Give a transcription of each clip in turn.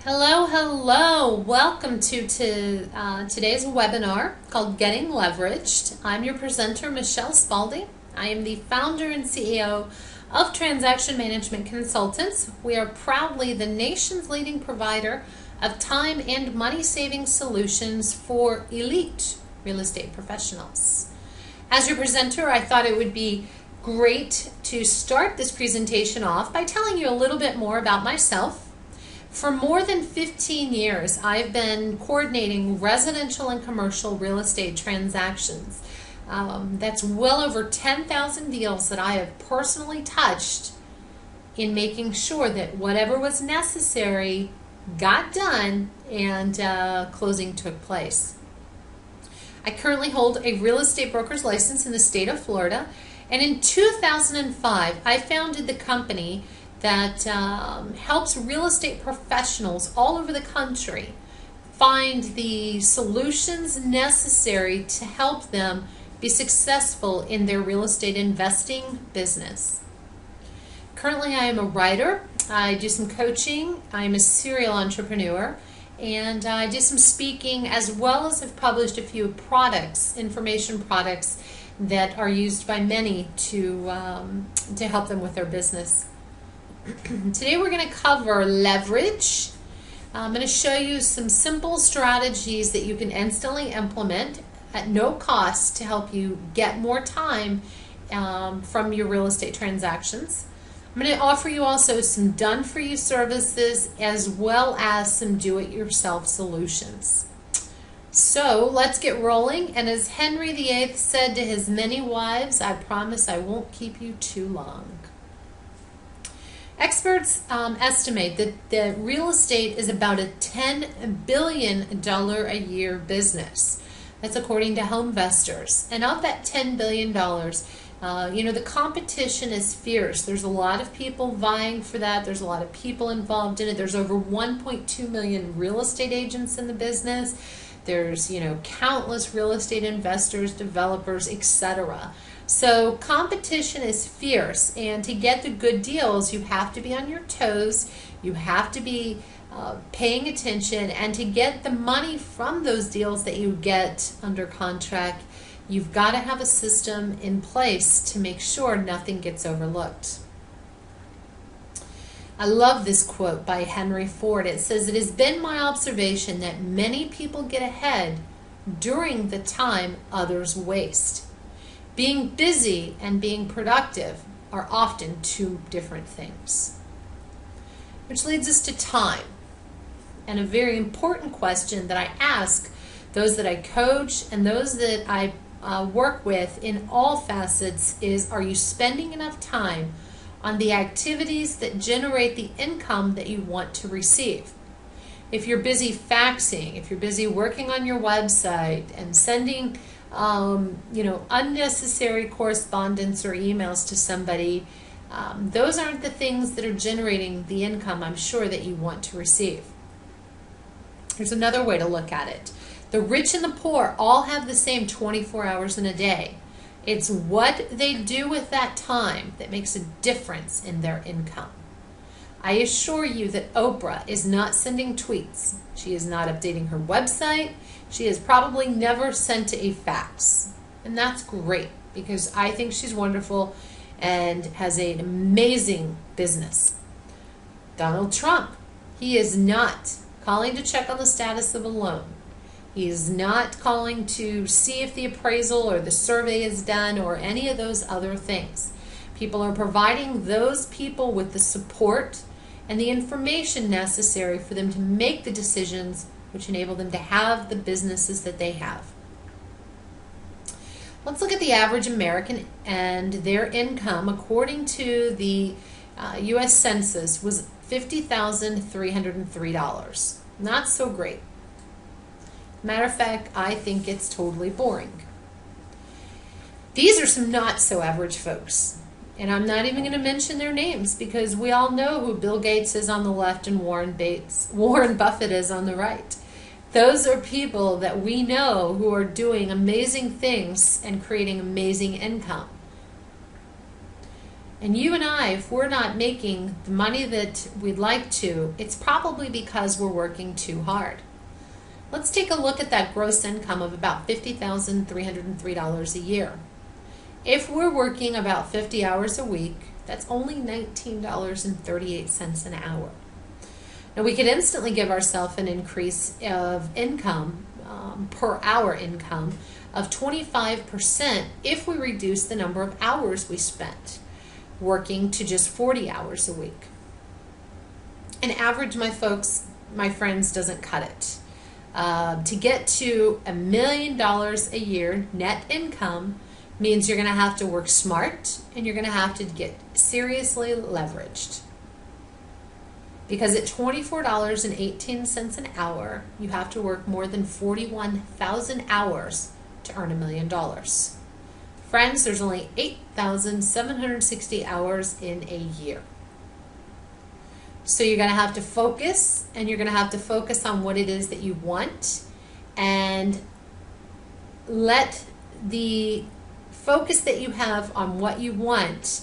Hello, hello. Welcome to today's webinar called Getting Leveraged. I'm your presenter, Michelle Spalding. I am the founder and CEO of Transaction Management Consultants. We are proudly the nation's leading provider of time and money-saving solutions for elite real estate professionals. As your presenter, I thought it would be great to start this presentation off by telling you a little bit more about myself. For more than 15 years, I've been coordinating residential and commercial real estate transactions. That's well over 10,000 deals that I have personally touched in making sure that whatever was necessary got done and closing took place. I currently hold a real estate broker's license in the state of Florida, and in 2005, I founded the company that helps real estate professionals all over the country find the solutions necessary to help them be successful in their real estate investing business. Currently, I am a writer. I do some coaching. I'm a serial entrepreneur, and I do some speaking, as well as have published a few products, information products that are used by many to help them with their business. Today we're going to cover leverage. I'm going to show you some simple strategies that you can instantly implement at no cost to help you get more time from your real estate transactions. I'm going to offer you also some done-for-you services as well as some do-it-yourself solutions. So let's get rolling. And as Henry VIII said to his many wives, I promise I won't keep you too long. Experts estimate that real estate is about a $10 billion a year business. That's according to HomeVestors. And of that $10 billion, the competition is fierce. There's a lot of people vying for that. There's a lot of people involved in it. There's over 1.2 million real estate agents in the business. There's, countless real estate investors, developers, etc. So competition is fierce, and to get the good deals, you have to be on your toes, you have to be paying attention, and to get the money from those deals that you get under contract, you've got to have a system in place to make sure nothing gets overlooked. I love this quote by Henry Ford. It says, "It has been my observation that many people get ahead during the time others waste. Being busy and being productive are often two different things." Which leads us to time. And a very important question that I ask those that I coach and those that I work with in all facets is, are you spending enough time on the activities that generate the income that you want to receive? If you're busy faxing, if you're busy working on your website and sending unnecessary correspondence or emails to somebody, those aren't the things that are generating the income I'm sure that you want to receive. Here's another way to look at it. The rich and the poor all have the same 24 hours in a day. It's what they do with that time that makes a difference in their income. I assure you that Oprah is not sending tweets. She is not updating her website. She has probably never sent a fax. And that's great, because I think she's wonderful and has an amazing business. Donald Trump, he is not calling to check on the status of a loan. He is not calling to see if the appraisal or the survey is done or any of those other things. People are providing those people with the support and the information necessary for them to make the decisions which enable them to have the businesses that they have. Let's look at the average American, and their income, according to the U.S. Census, was $50,303. Not so great. Matter of fact, I think it's totally boring. These are some not so average folks. And I'm not even going to mention their names, because we all know who Bill Gates is on the left and Warren Buffett is on the right. Those are people that we know who are doing amazing things and creating amazing income. And you and I, if we're not making the money that we'd like to, it's probably because we're working too hard. Let's take a look at that gross income of about $50,303 a year. If we're working about 50 hours a week, that's only $19.38 an hour. Now we could instantly give ourselves an increase of income, per hour income, of 25% if we reduce the number of hours we spent working to just 40 hours a week. An average, my friends, doesn't cut it. To get to $1 million a year net income means you're going to have to work smart and you're going to have to get seriously leveraged. Because at $24.18 an hour, you have to work more than 41,000 hours to earn $1 million. Friends, there's only 8,760 hours in a year. So you're going to have to focus, and you're going to have to focus on what it is that you want, and let the focus that you have on what you want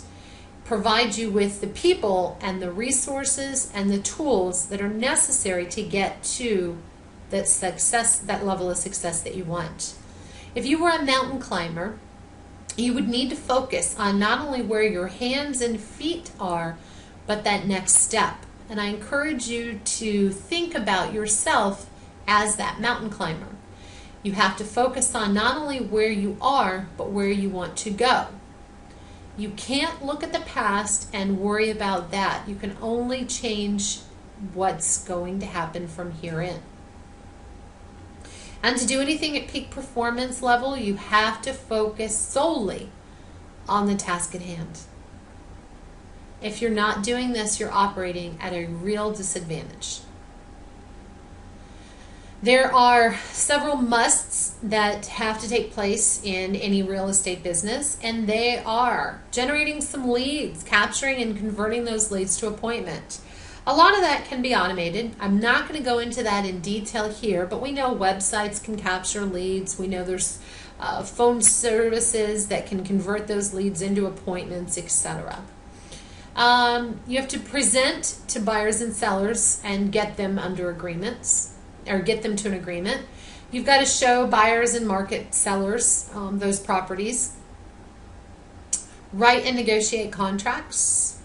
provide you with the people and the resources and the tools that are necessary to get to that success, that level of success that you want. If you were a mountain climber, you would need to focus on not only where your hands and feet are, but that next step. And I encourage you to think about yourself as that mountain climber. You have to focus on not only where you are, but where you want to go. You can't look at the past and worry about that. You can only change what's going to happen from here in. And to do anything at peak performance level, you have to focus solely on the task at hand. If you're not doing this, you're operating at a real disadvantage. There are several musts that have to take place in any real estate business, and they are generating some leads, capturing and converting those leads to appointment. A lot of that can be automated. I'm not going to go into that in detail here, but we know websites can capture leads. We know there's phone services that can convert those leads into appointments, etc. You have to present to buyers and sellers and get them under agreements, or get them to an agreement. You've got to show buyers and market sellers those properties. Write and negotiate contracts.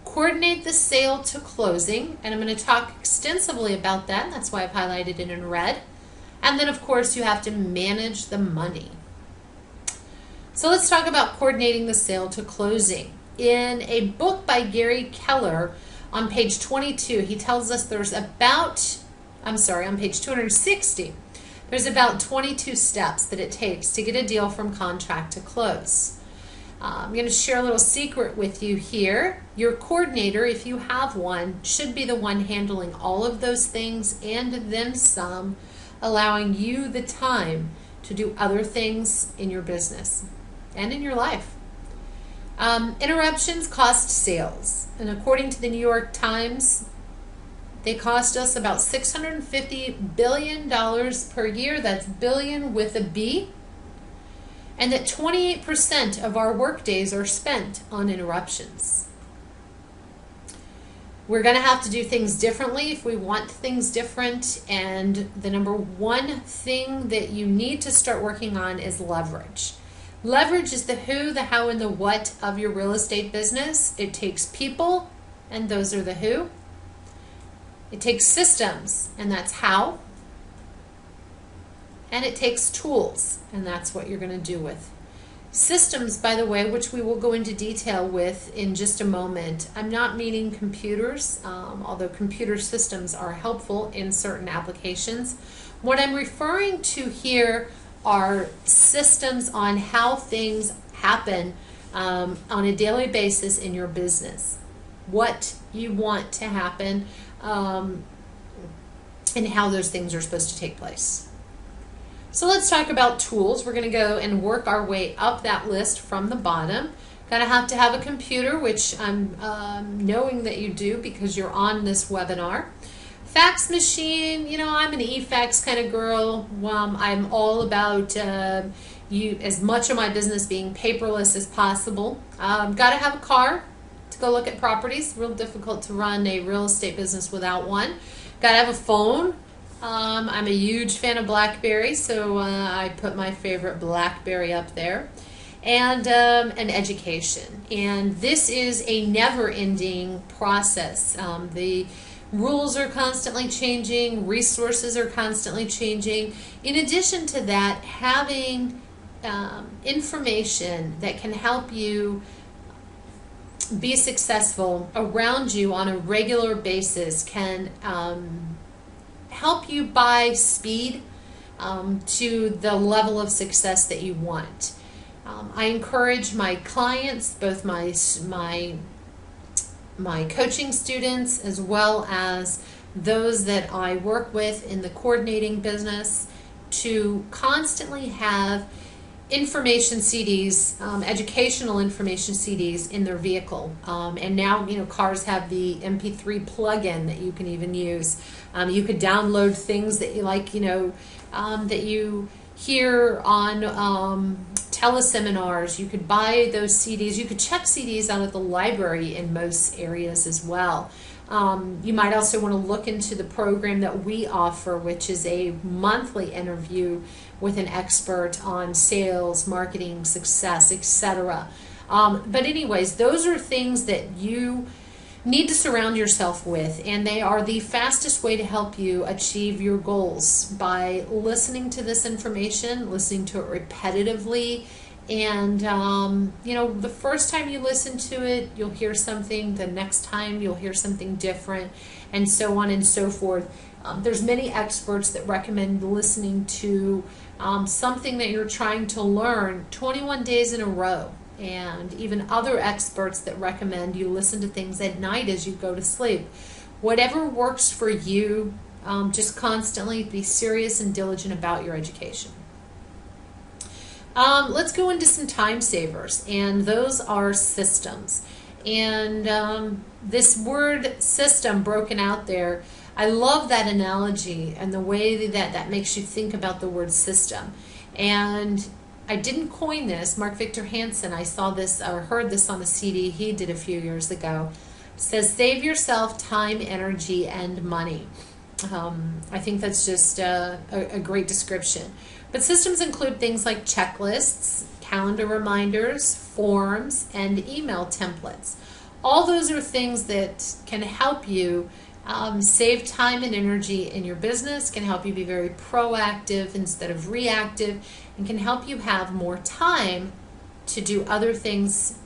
Coordinate the sale to closing, and I'm going to talk extensively about that. That's why I've highlighted it in red. And then, of course, you have to manage the money. So let's talk about coordinating the sale to closing. In a book by Gary Keller, on page 22, he tells us there's about, on page 260, there's about 22 steps that it takes to get a deal from contract to close. I'm going to share a little secret with you here. Your coordinator, if you have one, should be the one handling all of those things and then some, allowing you the time to do other things in your business and in your life. Interruptions cost sales, and according to the New York Times, they cost us about $650 billion per year. That's billion with a B. And that 28% of our work days are spent on interruptions. We're going to have to do things differently if we want things different, and the number one thing that you need to start working on is leverage. Leverage is the who, the how, and the what of your real estate business. It takes people, and those are the who. It takes systems, and that's how. And it takes tools, and that's what you're going to do with. Systems, by the way, which we will go into detail with in just a moment. I'm not meaning computers, although computer systems are helpful in certain applications. What I'm referring to here are systems on how things happen on a daily basis in your business. What you want to happen, and how those things are supposed to take place. So let's talk about tools. We're going to go and work our way up that list from the bottom. Going to have a computer, which I'm knowing that you do because you're on this webinar. Fax machine, you know, I'm an e-fax kind of girl. I'm all about as much of my business being paperless as possible. Got to have a car to go look at properties. Real difficult to run a real estate business without one. Got to have a phone. I'm a huge fan of BlackBerry, so I put my favorite BlackBerry up there. And an education. And this is a never-ending process. The rules are constantly changing, resources are constantly changing. In addition to that, having information that can help you be successful around you on a regular basis can help you buy speed to the level of success that you want. I encourage my clients, both my coaching students as well as those that I work with in the coordinating business, to constantly have information CDs, educational information CDs in their vehicle. And now, cars have the MP3 plug-in that you can even use. You could download things that you like, that you hear on teleseminars. You could buy those CDs. You could check CDs out at the library in most areas as well. You might also want to look into the program that we offer, which is a monthly interview with an expert on sales, marketing, success, etc. But anyways, those are things that you need to surround yourself with, and they are the fastest way to help you achieve your goals by listening to this information, listening to it repetitively. And the first time you listen to it, you'll hear something. The next time you'll hear something different, and so on and so forth. There's many experts that recommend listening to something that you're trying to learn 21 days in a row, and even other experts that recommend you listen to things at night as you go to sleep. Whatever works for you, just constantly be serious and diligent about your education. Let's go into some time savers, and those are systems. And this word system broken out there, I love that analogy and the way that makes you think about the word system. And I didn't coin this. Mark Victor Hansen, I saw this or heard this on a CD he did a few years ago. It says, save yourself time, energy, and money. I think that's just a great description. But systems include things like checklists, calendar reminders, forms, and email templates. All those are things that can help you save time and energy in your business, can help you be very proactive instead of reactive, and can help you have more time to do other things,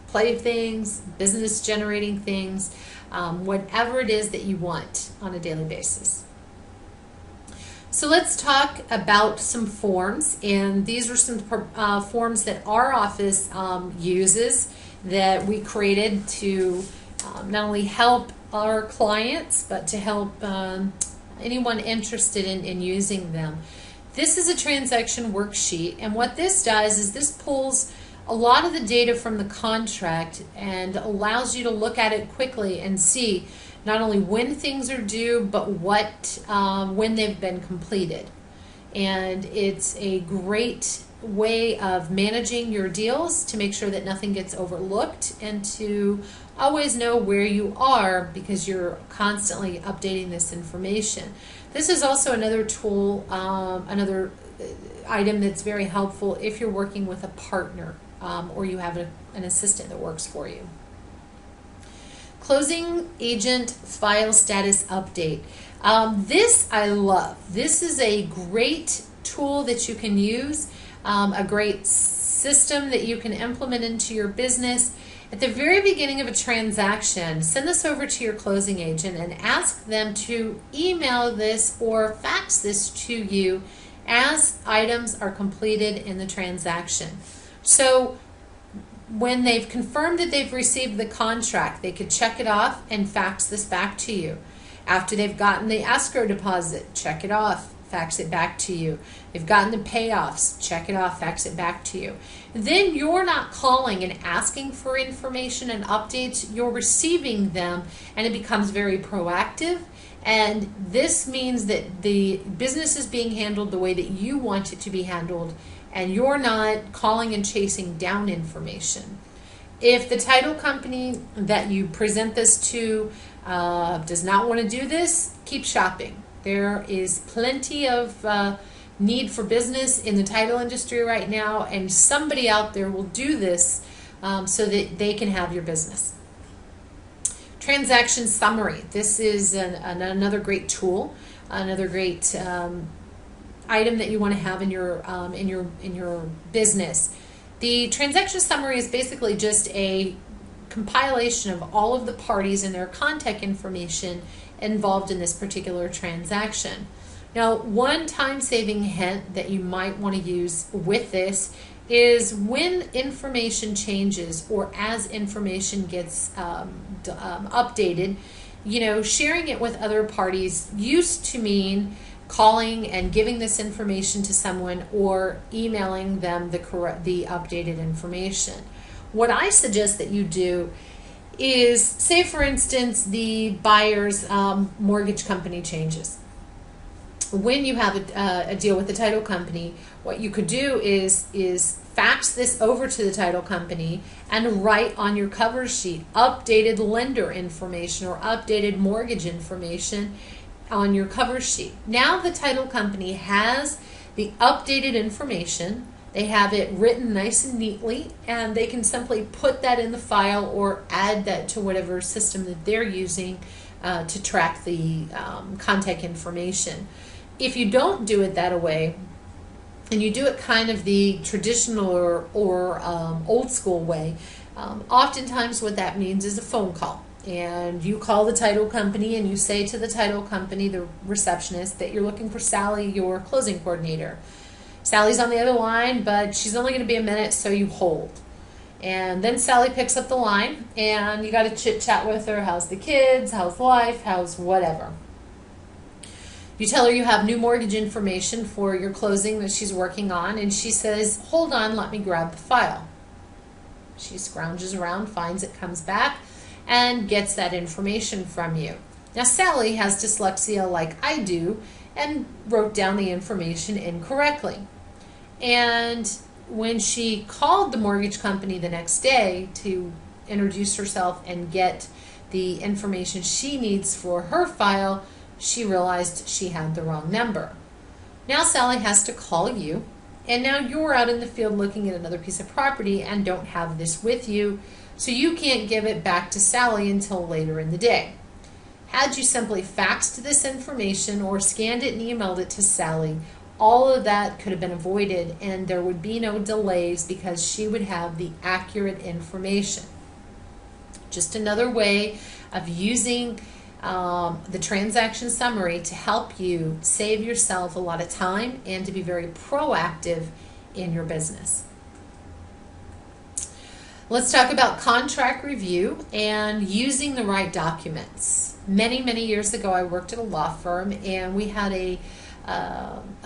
play things, business generating things, whatever it is that you want on a daily basis. So let's talk about some forms, and these are some forms that our office uses that we created to not only help our clients, but to help anyone interested in using them. This is a transaction worksheet, and what this does is this pulls a lot of the data from the contract and allows you to look at it quickly and see not only when things are due, but when they've been completed. And it's a great way of managing your deals to make sure that nothing gets overlooked and to always know where you are, because you're constantly updating this information. This is also another tool, another item that's very helpful if you're working with a partner or you have an assistant that works for you. Closing agent file status update. This I love. This is a great tool that you can use, a great system that you can implement into your business. At the very beginning of a transaction, send this over to your closing agent and ask them to email this or fax this to you as items are completed in the transaction. So when they've confirmed that they've received the contract, they could check it off and fax this back to you. After they've gotten the escrow deposit, check it off, fax it back to you. They've gotten the payoffs, check it off, fax it back to you. Then you're not calling and asking for information and updates, you're receiving them, and it becomes very proactive. And this means that the business is being handled the way that you want it to be handled, and you're not calling and chasing down information. If the title company that you present this to does not want to do this, keep shopping. There is plenty of need for business in the title industry right now, and somebody out there will do this so that they can have your business. Transaction summary. This is another great tool, another great item that you want to have in your business. The transaction summary is basically just a compilation of all of the parties and their contact information involved in this particular transaction. Now, one time-saving hint that you might want to use with this is when information changes or as information gets updated, sharing it with other parties used to mean calling and giving this information to someone or emailing them the updated information. What I suggest that you do is, say for instance, the buyer's mortgage company changes. When you have a deal with the title company, what you could do is fax this over to the title company and write on your cover sheet updated lender information or updated mortgage information on your cover sheet. Now the title company has the updated information. They have it written nice and neatly, and they can simply put that in the file or add that to whatever system that they're using to track the contact information. If you don't do it that way, and you do it kind of the traditional or old school way, oftentimes what that means is a phone call. And you call the title company and you say to the title company, the receptionist, that you're looking for Sally, your closing coordinator. Sally's on the other line, but she's only going to be a minute, so you hold. And then Sally picks up the line, and you got to chit-chat with her. How's the kids? How's life? How's whatever? You tell her you have new mortgage information for your closing that she's working on, and she says, hold on, let me grab the file. She scrounges around, finds it, comes back, and gets that information from you. Now, Sally has dyslexia like I do and wrote down the information incorrectly. And when she called the mortgage company the next day to introduce herself and get the information she needs for her file, she realized she had the wrong number. Now Sally has to call you, and now you're out in the field looking at another piece of property and don't have this with you, so you can't give it back to Sally until later in the day. Had you simply faxed this information or scanned it and emailed it to Sally, all of that could have been avoided and there would be no delays because she would have the accurate information. Just another way of using the transaction summary to help you save yourself a lot of time and to be very proactive in your business. Let's talk about contract review and using the right documents. Many, many years ago, I worked at a law firm, and we had a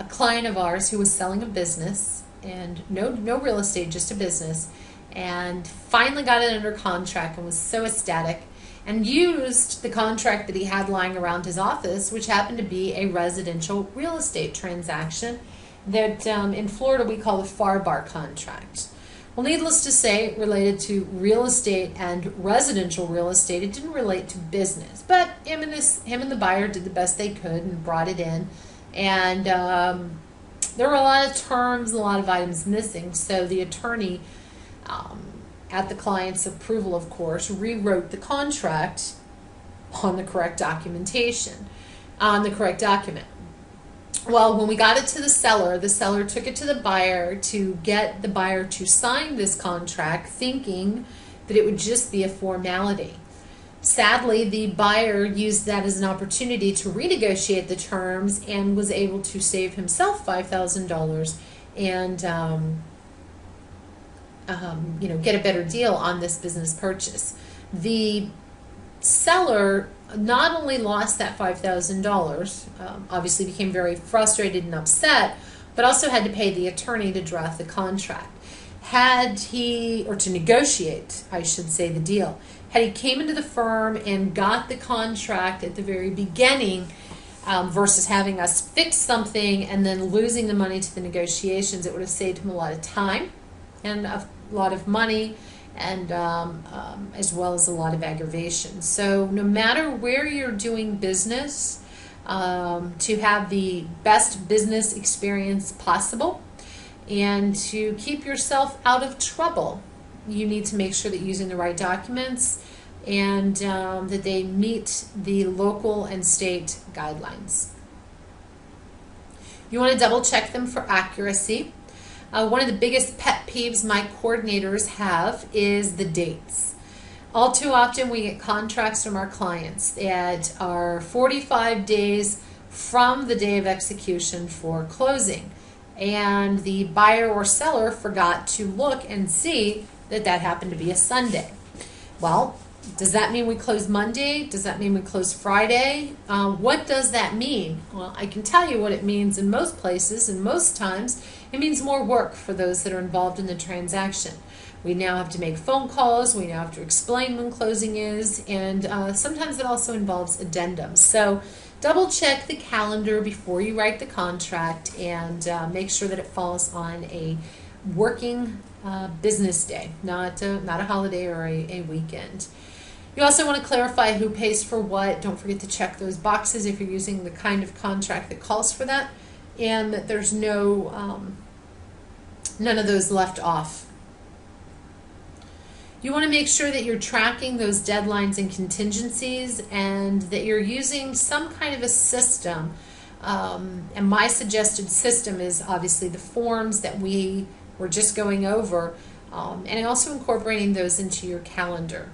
client of ours who was selling a business, and no real estate, just a business, and finally got it under contract and was so ecstatic, and used the contract that he had lying around his office, which happened to be a residential real estate transaction that in Florida we call the FAR bar contract. Well, needless to say, it related to real estate and residential real estate. It didn't relate to business, but him and the buyer did the best they could and brought it in, and there were a lot of terms, a lot of items missing, so the attorney, at the client's approval, of course, rewrote the contract on the correct documentation, on the correct document. Well, when we got it to the seller took it to the buyer to get the buyer to sign this contract, thinking that it would just be a formality. Sadly, the buyer used that as an opportunity to renegotiate the terms and was able to save himself $5,000 and get a better deal on this business purchase. The seller not only lost that $5,000, obviously became very frustrated and upset, but also had to pay the attorney to draft the contract. Had he, or to negotiate, I should say, the deal, had he came into the firm and got the contract at the very beginning, versus having us fix something and then losing the money to the negotiations, it would have saved him a lot of time and a lot of money, and as well as a lot of aggravation. So no matter where you're doing business, to have the best business experience possible and to keep yourself out of trouble, you need to make sure that you're using the right documents and that they meet the local and state guidelines. You want to double check them for accuracy. One of the biggest pet peeves my coordinators have is the dates. All too often we get contracts from our clients that are 45 days from the day of execution for closing, and the buyer or seller forgot to look and see that that happened to be a Sunday. Well, does that mean we close Monday? Does that mean we close Friday? What does that mean? Well, I can tell you what it means in most places, and most times it means more work for those that are involved in the transaction. We now have to make phone calls, we now have to explain when closing is, and sometimes it also involves addendums. So double check the calendar before you write the contract, and make sure that it falls on a working business day, not a holiday or a weekend. You also want to clarify who pays for what. Don't forget to check those boxes if you're using the kind of contract that calls for that, and that there's none of those left off. You want to make sure that you're tracking those deadlines and contingencies, and that you're using some kind of a system. And my suggested system is obviously the forms that we were just going over, and also incorporating those into your calendar.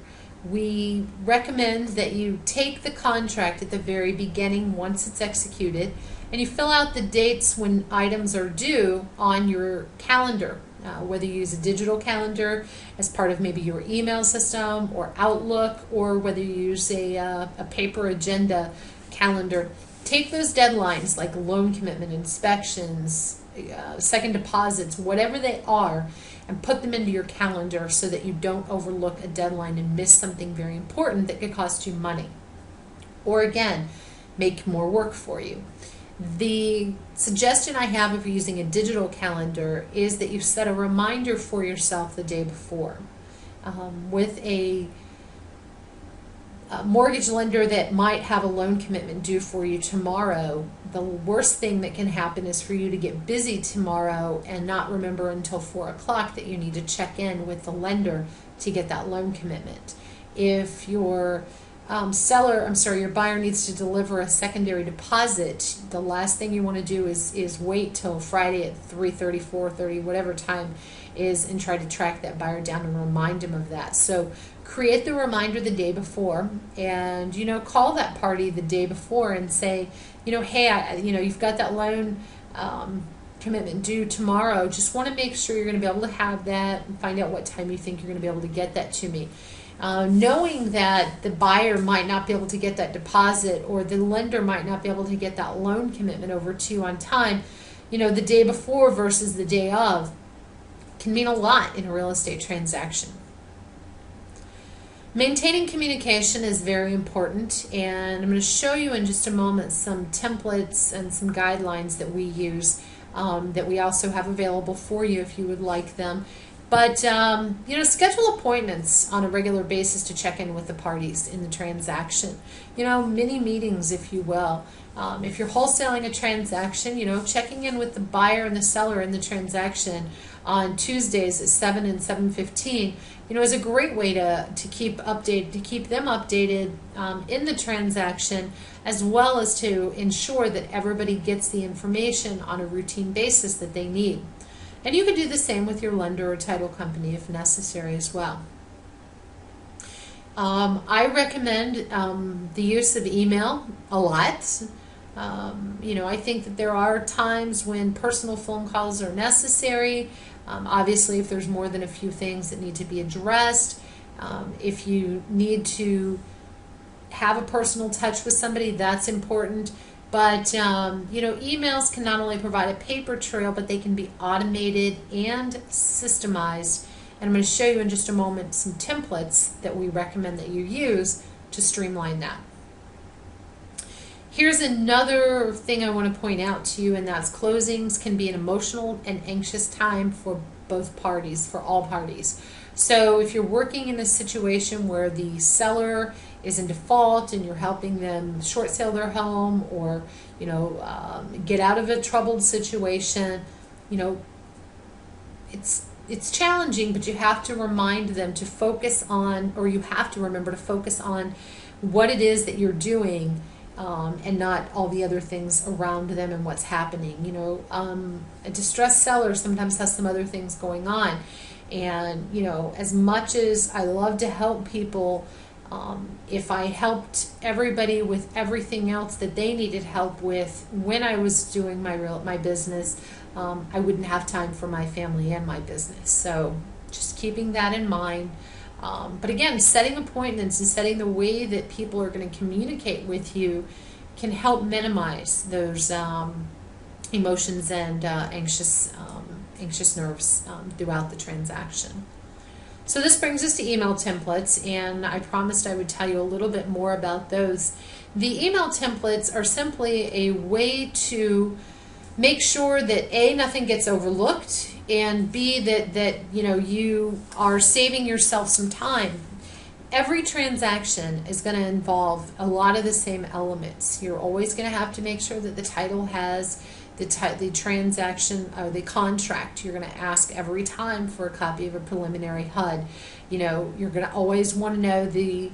We recommend that you take the contract at the very beginning once it's executed, and you fill out the dates when items are due on your calendar, whether you use a digital calendar as part of maybe your email system or Outlook, or whether you use a paper agenda calendar. Take those deadlines like loan commitment, inspections, second deposits, whatever they are, and put them into your calendar so that you don't overlook a deadline and miss something very important that could cost you money, or again, make more work for you. The suggestion I have if you're using a digital calendar is that you set a reminder for yourself the day before. With a mortgage lender that might have a loan commitment due for you tomorrow, the worst thing that can happen is for you to get busy tomorrow and not remember until 4 o'clock that you need to check in with the lender to get that loan commitment. If your your buyer needs to deliver a secondary deposit, the last thing you want to do is wait till Friday at 3:30, 4:30, whatever time is, and try to track that buyer down and remind him of that. So create the reminder the day before, and call that party the day before and say, hey, you've got that loan commitment due tomorrow. Just want to make sure you're going to be able to have that, and find out what time you think you're going to be able to get that to me. Knowing that the buyer might not be able to get that deposit, or the lender might not be able to get that loan commitment over to you on time, the day before versus the day of, can mean a lot in a real estate transaction. Maintaining communication is very important, and I'm going to show you in just a moment some templates and some guidelines that we use, that we also have available for you if you would like them. But, schedule appointments on a regular basis to check in with the parties in the transaction. Mini meetings, if you will. If you're wholesaling a transaction, checking in with the buyer and the seller in the transaction on Tuesdays at 7 and 7:15, is a great way to keep them updated in the transaction, as well as to ensure that everybody gets the information on a routine basis that they need. And you can do the same with your lender or title company if necessary as well. I recommend the use of email a lot. I think that there are times when personal phone calls are necessary. Obviously, if there's more than a few things that need to be addressed, if you need to have a personal touch with somebody, that's important. But emails can not only provide a paper trail, but they can be automated and systemized. And I'm going to show you in just a moment some templates that we recommend that you use to streamline that. Here's another thing I want to point out to you, and that's closings can be an emotional and anxious time for both parties, for all parties. So if you're working in a situation where the seller is in default and you're helping them short sale their home, or get out of a troubled situation, it's challenging, but you have to remind them to focus on, or you have to remember to focus on what it is that you're doing, and not all the other things around them and what's happening. A distressed seller sometimes has some other things going on. And, as much as I love to help people, if I helped everybody with everything else that they needed help with when I was doing my business, I wouldn't have time for my family and my business. So just keeping that in mind. But again, setting appointments and setting the way that people are going to communicate with you can help minimize those emotions and anxious nerves throughout the transaction. So this brings us to email templates, and I promised I would tell you a little bit more about those. The email templates are simply a way to make sure that A, nothing gets overlooked, and B, that you are saving yourself some time. Every transaction is going to involve a lot of the same elements. You're always going to have to make sure that the title has the transaction or the contract. You're going to ask every time for a copy of a preliminary HUD. You're going to always want to know the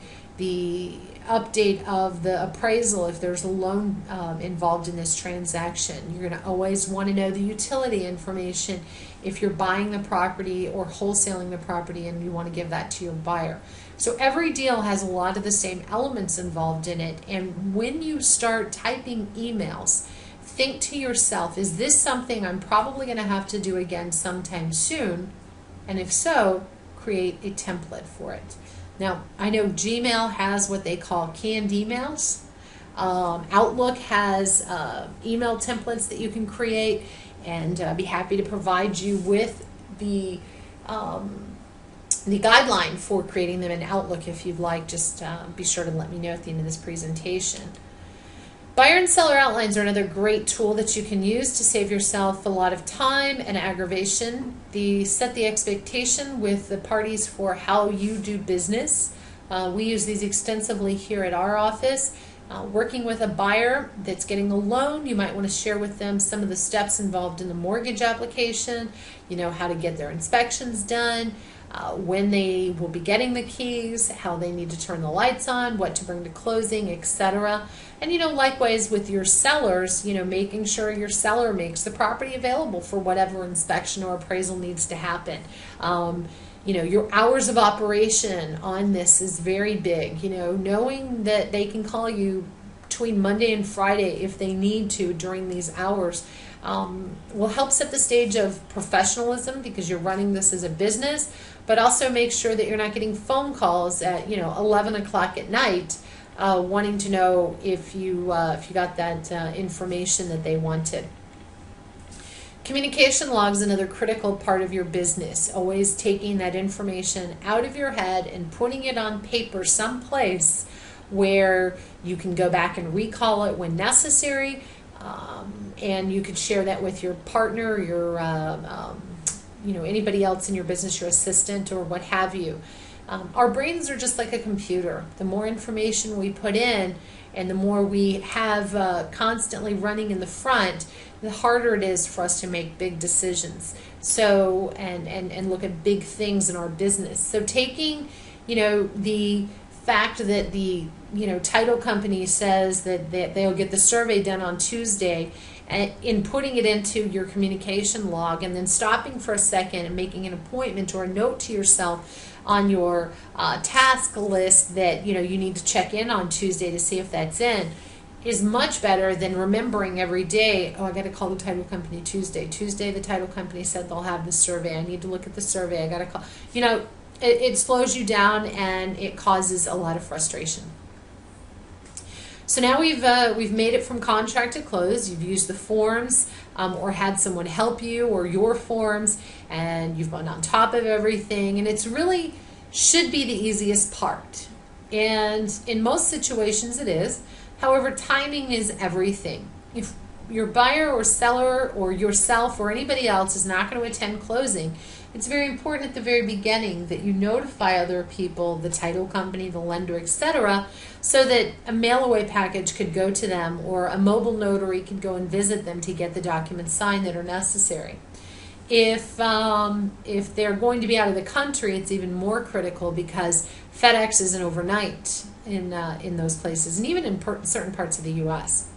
update of the appraisal if there's a loan involved in this transaction. You're going to always want to know the utility information if you're buying the property or wholesaling the property and you want to give that to your buyer. So every deal has a lot of the same elements involved in it, and when you start typing emails, think to yourself, is this something I'm probably going to have to do again sometime soon? And if so, create a template for it. Now, I know Gmail has what they call canned emails. Outlook has email templates that you can create, and be happy to provide you with the guideline for creating them in Outlook if you'd like. Just be sure to let me know at the end of this presentation. Buyer and seller outlines are another great tool that you can use to save yourself a lot of time and aggravation. Set the expectation with the parties for how you do business. We use these extensively here at our office. Working with a buyer that's getting a loan, you might want to share with them some of the steps involved in the mortgage application, how to get their inspections done, when they will be getting the keys, how they need to turn the lights on, what to bring to closing, etc. And likewise with your sellers, making sure your seller makes the property available for whatever inspection or appraisal needs to happen. Your hours of operation on this is very big. Knowing that they can call you between Monday and Friday if they need to during these hours will help set the stage of professionalism, because you're running this as a business, but also make sure that you're not getting phone calls at 11 o'clock at night wanting to know if you got that information that they wanted. Communication logs, another critical part of your business. Always taking that information out of your head and putting it on paper someplace where you can go back and recall it when necessary, and you could share that with your partner, your anybody else in your business, your assistant or what have you. Our brains are just like a computer. The more information we put in and the more we have constantly running in the front, the harder it is for us to make big decisions. So and look at big things in our business. So taking the fact that the title company says that they'll get the survey done on Tuesday, and in putting it into your communication log, and then stopping for a second and making an appointment or a note to yourself on your task list that you need to check in on Tuesday to see if that's in, is much better than remembering every day, oh, I got to call the title company Tuesday. Tuesday the title company said they'll have the survey. I need to look at the survey. I got to call. It slows you down and it causes a lot of frustration. So now we've made it from contract to close. You've used the forms or had someone help you, or your forms, and you've gone on top of everything, and it's really should be the easiest part. And in most situations it is. However, timing is everything. If your buyer or seller or yourself or anybody else is not going to attend closing, it's very important at the very beginning that you notify other people, the title company, the lender, etc., so that a mail-away package could go to them, or a mobile notary could go and visit them to get the documents signed that are necessary. If they're going to be out of the country, it's even more critical, because FedEx isn't overnight in those places, and even in certain parts of the U.S.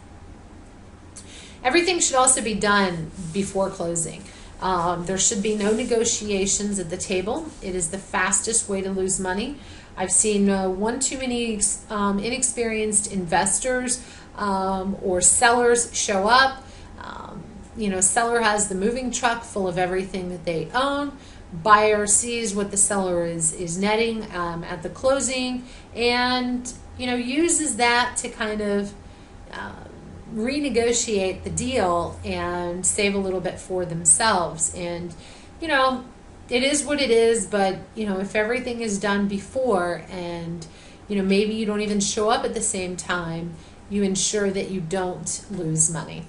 Everything should also be done before closing. There should be no negotiations at the table. It is the fastest way to lose money. I've seen one too many inexperienced investors or sellers show up. Seller has the moving truck full of everything that they own. Buyer sees what the seller is netting at the closing, and uses that to kind of renegotiate the deal and save a little bit for themselves. And it is what it is, but if everything is done before, and maybe you don't even show up at the same time, you ensure that you don't lose money.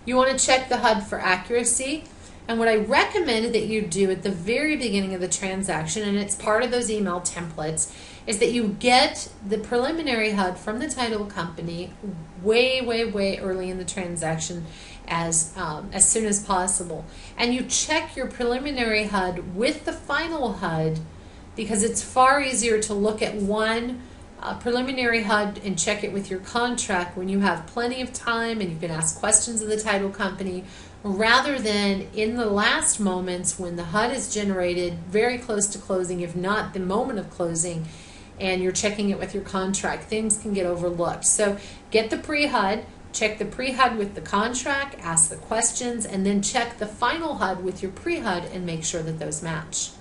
You want to check the HUD for accuracy. And what I recommend that you do at the very beginning of the transaction, and it's part of those email templates, is that you get the preliminary HUD from the title company way, way, way early in the transaction, as soon as possible. And you check your preliminary HUD with the final HUD, because it's far easier to look at one preliminary HUD and check it with your contract when you have plenty of time and you can ask questions of the title company, rather than in the last moments when the HUD is generated very close to closing, if not the moment of closing, and you're checking it with your contract. Things can get overlooked. So get the pre-HUD, check the pre-HUD with the contract, ask the questions, and then check the final HUD with your pre-HUD and make sure that those match.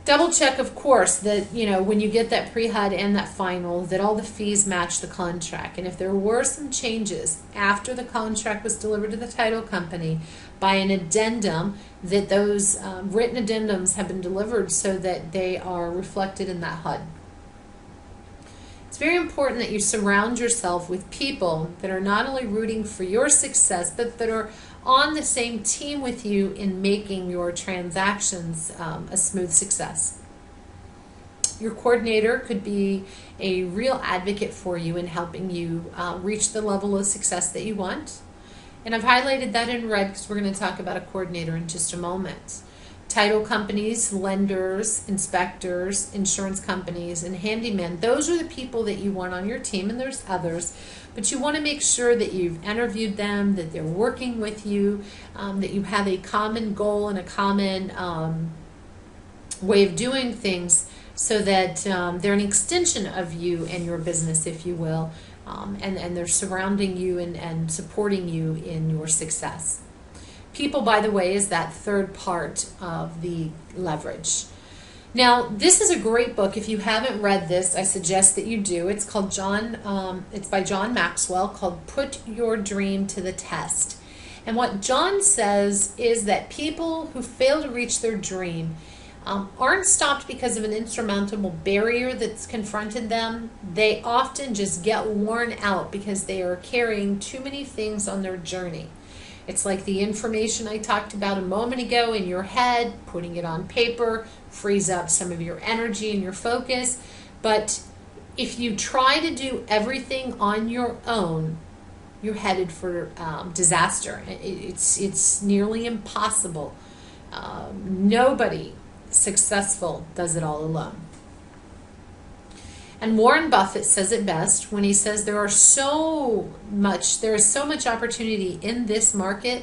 Double check, of course, that when you get that pre-HUD and that final, that all the fees match the contract. And if there were some changes after the contract was delivered to the title company by an addendum, that those written addendums have been delivered so that they are reflected in that HUD. It's very important that you surround yourself with people that are not only rooting for your success, but that are on the same team with you in making your transactions a smooth success. Your coordinator could be a real advocate for you in helping you reach the level of success that you want. And I've highlighted that in red because we're going to talk about a coordinator in just a moment. Title companies, lenders, inspectors, insurance companies, and handymen, those are the people that you want on your team, and there's others. But you want to make sure that you've interviewed them, that they're working with you, that you have a common goal and a common way of doing things, so that they're an extension of you and your business, if you will, and they're surrounding you and supporting you in your success. People, by the way, is that third part of the leverage. Now, this is a great book. If you haven't read this, I suggest that you do. It's called it's by John Maxwell, called Put Your Dream to the Test. And what John says is that people who fail to reach their dream aren't stopped because of an insurmountable barrier that's confronted them. They often just get worn out because they are carrying too many things on their journey. It's like the information I talked about a moment ago in your head. Putting it on paper frees up some of your energy and your focus. But if you try to do everything on your own, you're headed for disaster. It's nearly impossible. Nobody successful does it all alone. And Warren Buffett says it best when he says there is so much opportunity in this market.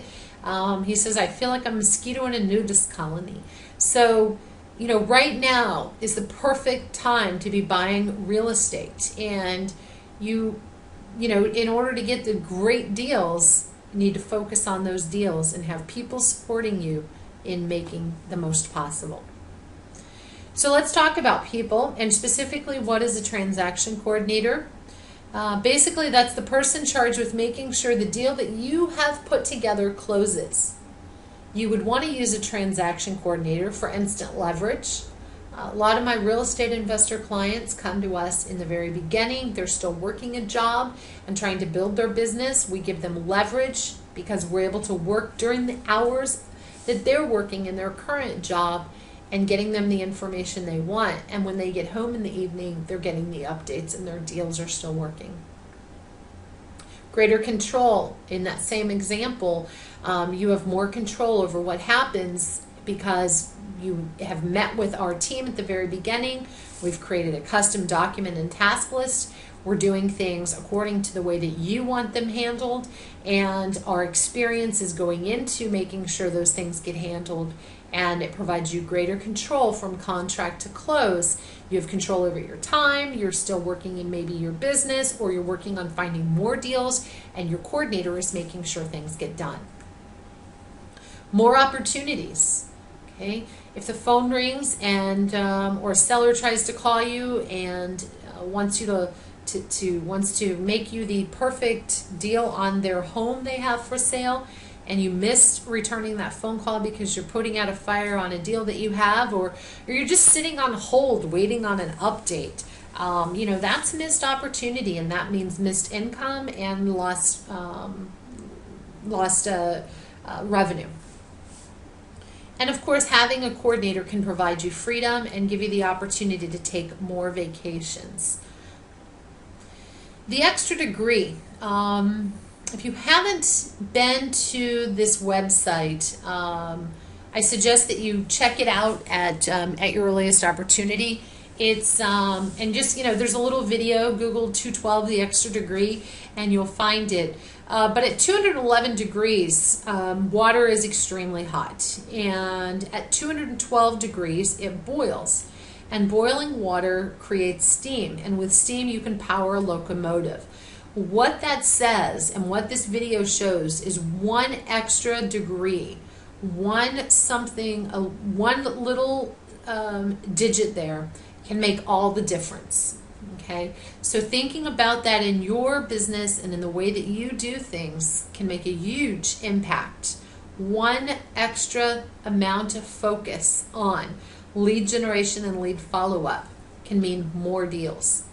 He says, I feel like a mosquito in a nudist colony. So, right now is the perfect time to be buying real estate. And in order to get the great deals, you need to focus on those deals and have people supporting you in making the most possible. So let's talk about people, and specifically, what is a transaction coordinator? Basically, that's the person charged with making sure the deal that you have put together closes. You would want to use a transaction coordinator for instant leverage. A lot of my real estate investor clients come to us in the very beginning. They're still working a job and trying to build their business. We give them leverage because we're able to work during the hours that they're working in their current job and getting them the information they want. And when they get home in the evening, they're getting the updates and their deals are still working. Greater control. In that same example, you have more control over what happens because you have met with our team at the very beginning. We've created a custom document and task list. We're doing things according to the way that you want them handled, and our experience is going into making sure those things get handled, and it provides you greater control from contract to close. You have control over your time, you're still working in maybe your business, or you're working on finding more deals, and your coordinator is making sure things get done. More opportunities. Okay, if the phone rings and or a seller tries to call you and wants you wants to make you the perfect deal on their home they have for sale, and you missed returning that phone call because you're putting out a fire on a deal that you have, or you're just sitting on hold waiting on an update, that's missed opportunity, and that means missed income and lost revenue. And of course, having a coordinator can provide you freedom and give you the opportunity to take more vacations. The extra degree. If you haven't been to this website, I suggest that you check it out at your earliest opportunity. It's and just there's a little video. Google 212 the extra degree, and you'll find it. But at 211 degrees, water is extremely hot, and at 212 degrees, it boils. And boiling water creates steam, and with steam you can power a locomotive. What that says and what this video shows is one extra degree, one little digit there can make all the difference. Okay, so thinking about that in your business and in the way that you do things can make a huge impact. One extra amount of focus on lead generation and lead follow-up can mean more deals.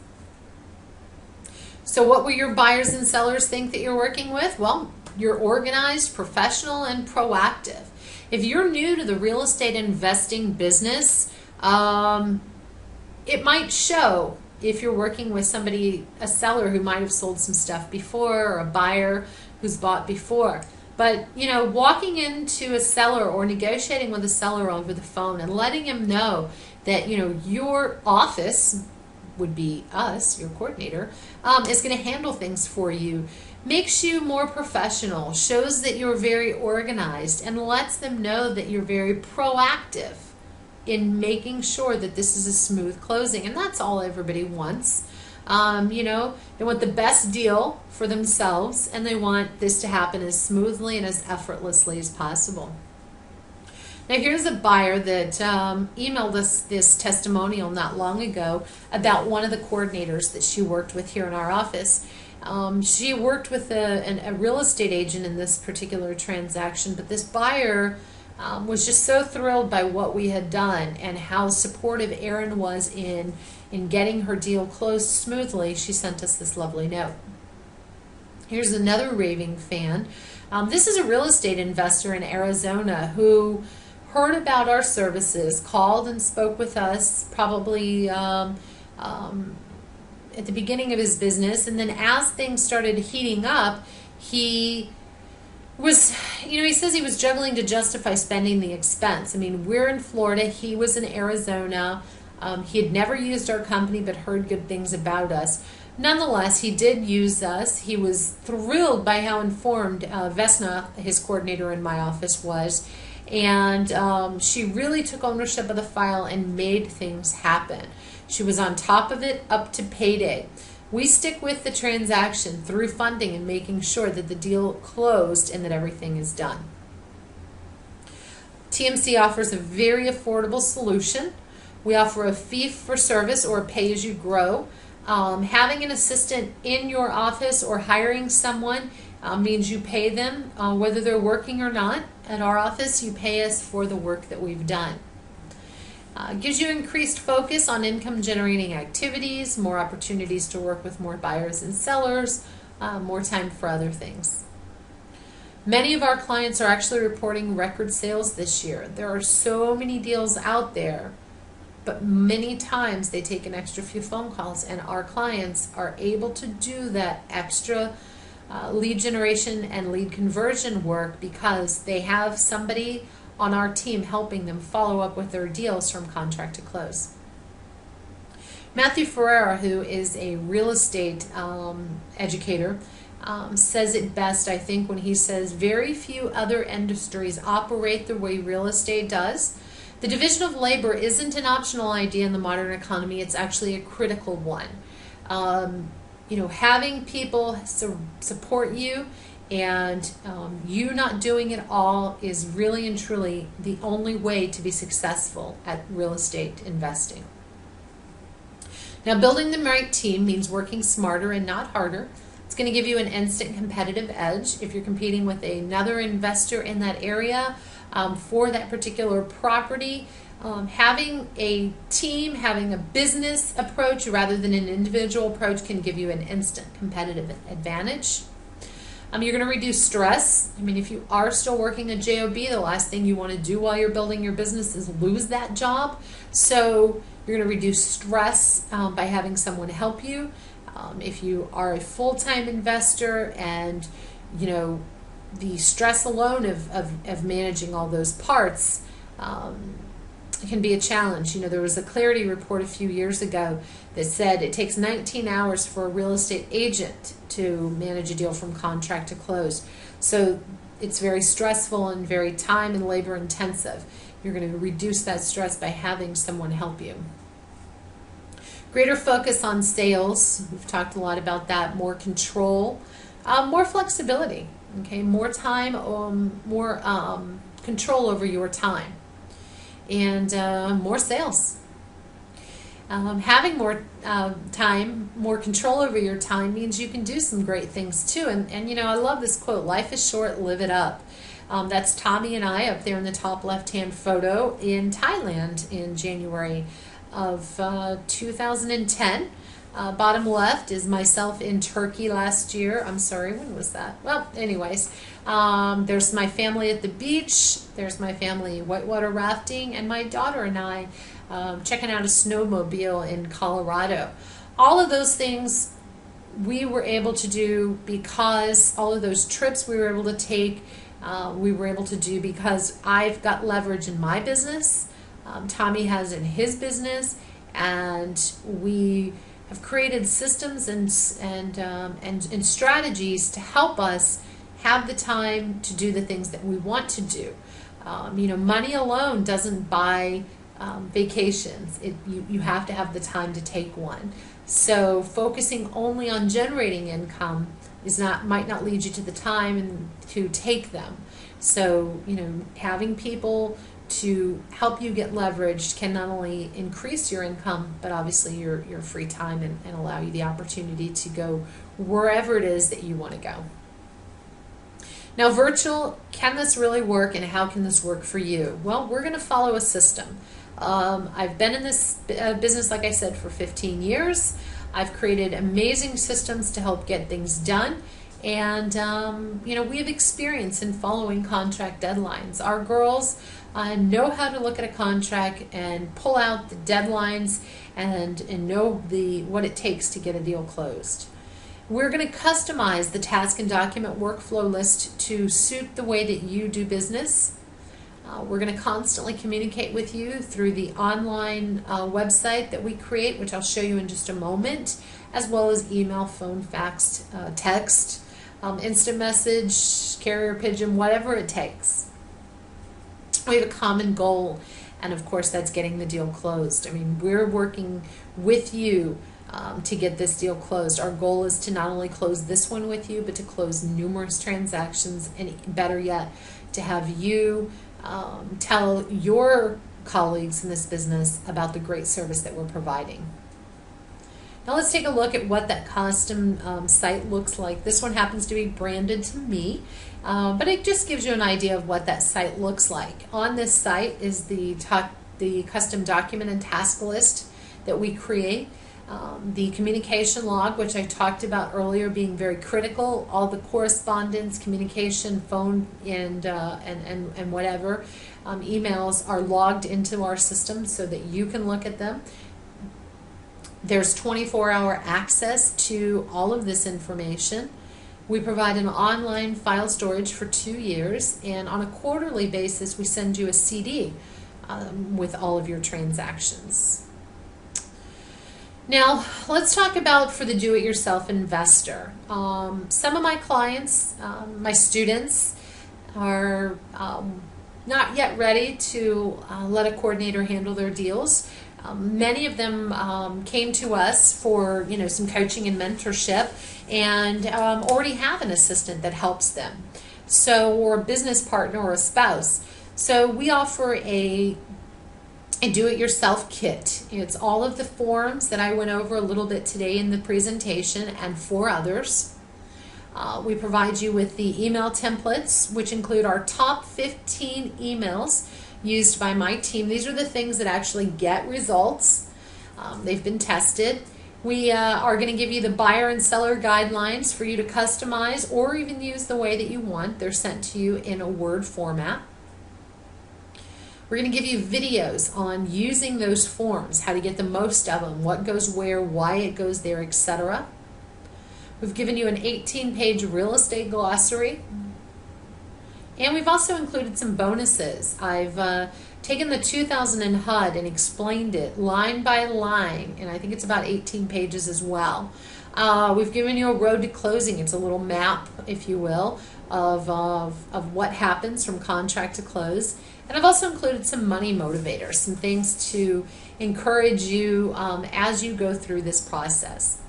So what will your buyers and sellers think that you're working with? Well, you're organized, professional, and proactive. If you're new to the real estate investing business, it might show if you're working with somebody, a seller who might have sold some stuff before, or a buyer who's bought before. But, walking into a seller or negotiating with a seller over the phone and letting him know that, your office would be us, your coordinator, is going to handle things for you, makes you more professional, shows that you're very organized, and lets them know that you're very proactive in making sure that this is a smooth closing. And that's all everybody wants. They want the best deal for themselves, and they want this to happen as smoothly and as effortlessly as possible. Now here's a buyer that emailed us this testimonial not long ago about one of the coordinators that she worked with here in our office. She worked with a real estate agent in this particular transaction, but this buyer was just so thrilled by what we had done and how supportive Erin was in getting her deal closed smoothly. She sent us this lovely note. Here's another raving fan. This is a real estate investor in Arizona who heard about our services, called and spoke with us probably at the beginning of his business, and then as things started heating up, he says he was juggling to justify spending the expense. I mean, we're in Florida, he was in Arizona. He had never used our company but heard good things about us. Nonetheless, he did use us. He was thrilled by how informed Vesna, his coordinator in my office, was. And she really took ownership of the file and made things happen. She was on top of it up to payday. We stick with the transaction through funding and making sure that the deal closed and that everything is done. TMC offers a very affordable solution. We offer a fee for service or a pay-as-you-grow. Having an assistant in your office or hiring someone means you pay them whether they're working or not. At our office, you pay us for the work that we've done. Gives you increased focus on income generating activities, more opportunities to work with more buyers and sellers, more time for other things. Many of our clients are actually reporting record sales this year. There are so many deals out there, but many times they take an extra few phone calls, and our clients are able to do that extra lead generation and lead conversion work because they have somebody on our team helping them follow up with their deals from contract to close. Matthew Ferreira, who is a real estate educator, says it best, I think, when he says, very few other industries operate the way real estate does. The division of labor isn't an optional idea in the modern economy, it's actually a critical one. Having people support you and you not doing it all is really and truly the only way to be successful at real estate investing. Now, building the right team means working smarter and not harder. It's going to give you an instant competitive edge if you're competing with another investor in that area for that particular property. Having a team, having a business approach rather than an individual approach can give you an instant competitive advantage. You're going to reduce stress. I mean, if you are still working a job, the last thing you want to do while you're building your business is lose that job. So you're going to reduce stress by having someone help you. If you are a full-time investor and, the stress alone of managing all those parts can be a challenge. There was a Clarity report a few years ago that said it takes 19 hours for a real estate agent to manage a deal from contract to close. So it's very stressful and very time and labor intensive. You're going to reduce that stress by having someone help you. Greater focus on sales. We've talked a lot about that. More control, more flexibility. Okay, more time, more control over your time, and more sales. Having more time, more control over your time means you can do some great things too. And I love this quote: "Life is short, live it up." That's Tommy and I up there in the top left-hand photo in Thailand in January of 2010. Bottom left is myself in Turkey last year. I'm sorry, when was that? Well, anyways, there's my family at the beach. There's my family whitewater rafting, and my daughter and I checking out a snowmobile in Colorado. All of those things we were able to do because all of those trips we were able to take, we were able to do because I've got leverage in my business. Tommy has in his business, and we have created systems and strategies to help us have the time to do the things that we want to do. Money alone doesn't buy vacations. You have to have the time to take one. So focusing only on generating income might not lead you to the time to take them. So having people to help you get leveraged can not only increase your income, but obviously your free time and allow you the opportunity to go wherever it is that you want to go. Now, virtual, can this really work, and how can this work for you? Well, we're going to follow a system. I've been in this business, like I said, for 15 years. I've created amazing systems to help get things done. And, we have experience in following contract deadlines. Our girls know how to look at a contract and pull out the deadlines and know what it takes to get a deal closed. We're going to customize the task and document workflow list to suit the way that you do business. We're going to constantly communicate with you through the online website that we create, which I'll show you in just a moment, as well as email, phone, fax, text, instant message, carrier pigeon, whatever it takes. We have a common goal, and of course that's getting the deal closed. I mean, we're working with you to get this deal closed. Our goal is to not only close this one with you, but to close numerous transactions, and better yet, to have you tell your colleagues in this business about the great service that we're providing. Now let's take a look at what that custom site looks like. This one happens to be branded to me, but it just gives you an idea of what that site looks like. On this site is the custom document and task list that we create. The communication log, which I talked about earlier, being very critical. All the correspondence, communication, phone, and whatever emails are logged into our system so that you can look at them. There's 24-hour access to all of this information. We provide an online file storage for 2 years, and on a quarterly basis we send you a CD with all of your transactions. Now, let's talk about for the do-it-yourself investor. Some of my clients, my students, are not yet ready to let a coordinator handle their deals. Many of them came to us for some coaching and mentorship, and already have an assistant that helps them, or a business partner or a spouse. So we offer a do-it-yourself kit. It's all of the forms that I went over a little bit today in the presentation and 4 others. We provide you with the email templates, which include our top 15 emails used by my team. These are the things that actually get results. They've been tested. We are going to give you the buyer and seller guidelines for you to customize or even use the way that you want. They're sent to you in a Word format. We're going to give you videos on using those forms, how to get the most of them, what goes where, why it goes there, etc. We've given you an 18-page real estate glossary. And we've also included some bonuses. I've taken the 2000 in HUD and explained it line by line, and I think it's about 18 pages as well. We've given you a road to closing. It's a little map, if you will, of what happens from contract to close. And I've also included some money motivators, some things to encourage you as you go through this process.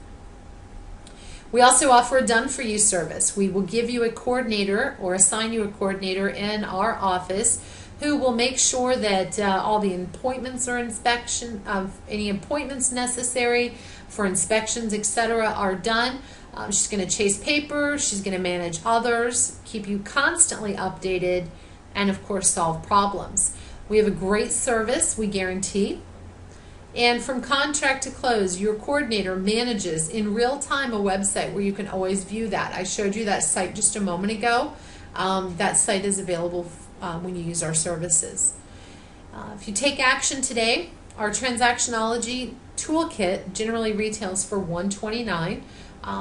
We also offer a done-for-you service. We will give you a coordinator or assign you a coordinator in our office who will make sure that all the appointments or any appointments necessary for inspections, etc., are done. She's going to chase paper, she's going to manage others, keep you constantly updated, and of course solve problems. We have a great service, we guarantee. And from contract to close, your coordinator manages in real time a website where you can always view that. I showed you that site just a moment ago. That site is available when you use our services. If you take action today, our Transactionology Toolkit generally retails for $129.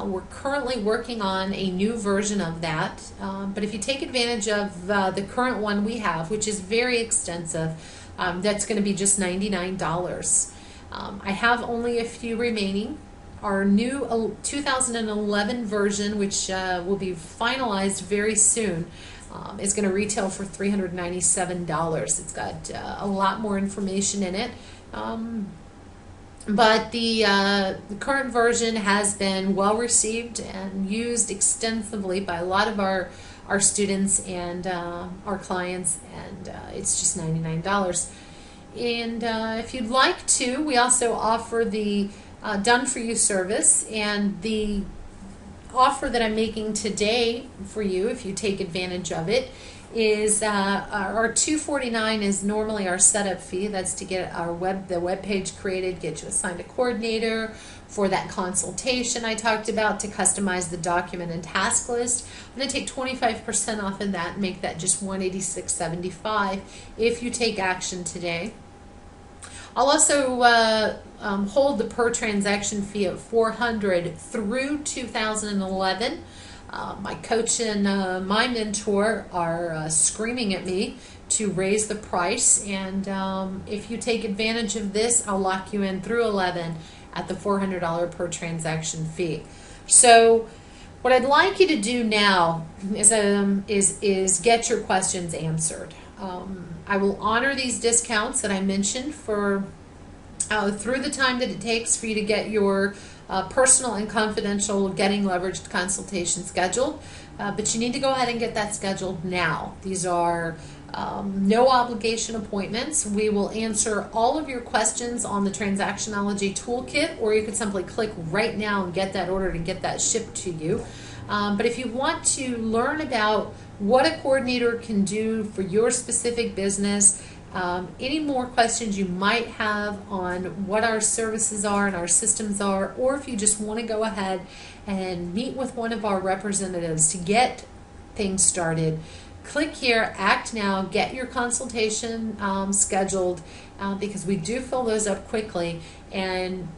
We're currently working on a new version of that, but if you take advantage of the current one we have, which is very extensive, that's going to be just $99. I have only a few remaining. Our new 2011 version, which will be finalized very soon, is going to retail for $397. It's got a lot more information in it. But the current version has been well received and used extensively by a lot of our students and our clients, and it's just $99. And if you'd like to, we also offer the done-for-you service, and the offer that I'm making today for you, if you take advantage of it, is our $249 is normally our setup fee. That's to get the web page created, get you assigned a coordinator for that consultation I talked about, to customize the document and task list. I'm going to take 25% off of that and make that just $186.75 if you take action today. I'll also hold the per transaction fee at $400 through 2011. My coach and my mentor are screaming at me to raise the price, and if you take advantage of this, I'll lock you in through 11 at the $400 per transaction fee. So what I'd like you to do now is get your questions answered. I will honor these discounts that I mentioned for through the time that it takes for you to get your personal and confidential Getting Leveraged consultation scheduled, but you need to go ahead and get that scheduled now. These are no obligation appointments. We will answer all of your questions on the Transactionology Toolkit, or you could simply click right now and get that ordered and get that shipped to you. But if you want to learn about what a coordinator can do for your specific business, any more questions you might have on what our services are and our systems are, or if you just want to go ahead and meet with one of our representatives to get things started, click here, act now, get your consultation scheduled, because we do fill those up quickly, and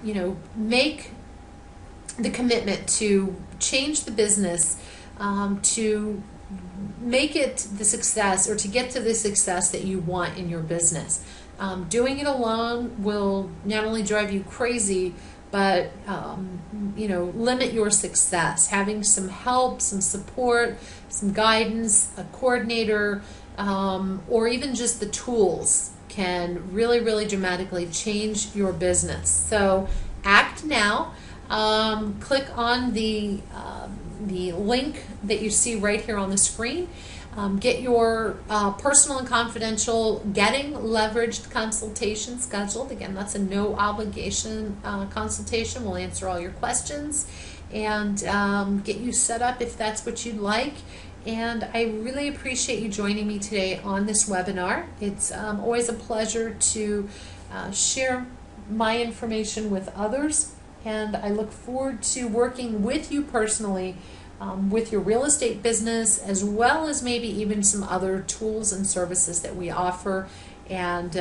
you know, make the commitment to change the business, to make it the success, or to get to the success that you want in your business. Doing it alone will not only drive you crazy, but you know, limit your success. Having some help, some support, some guidance, a coordinator, or even just the tools can really, really dramatically change your business. So act now. Click on the link that you see right here on the screen. Get your personal and confidential Getting Leveraged consultation scheduled. Again, that's a no obligation consultation. We'll answer all your questions and get you set up if that's what you'd like. And I really appreciate you joining me today on this webinar. It's always a pleasure to share my information with others, and I look forward to working with you personally with your real estate business, as well as maybe even some other tools and services that we offer, and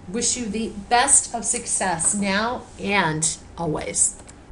wish you the best of success now and always.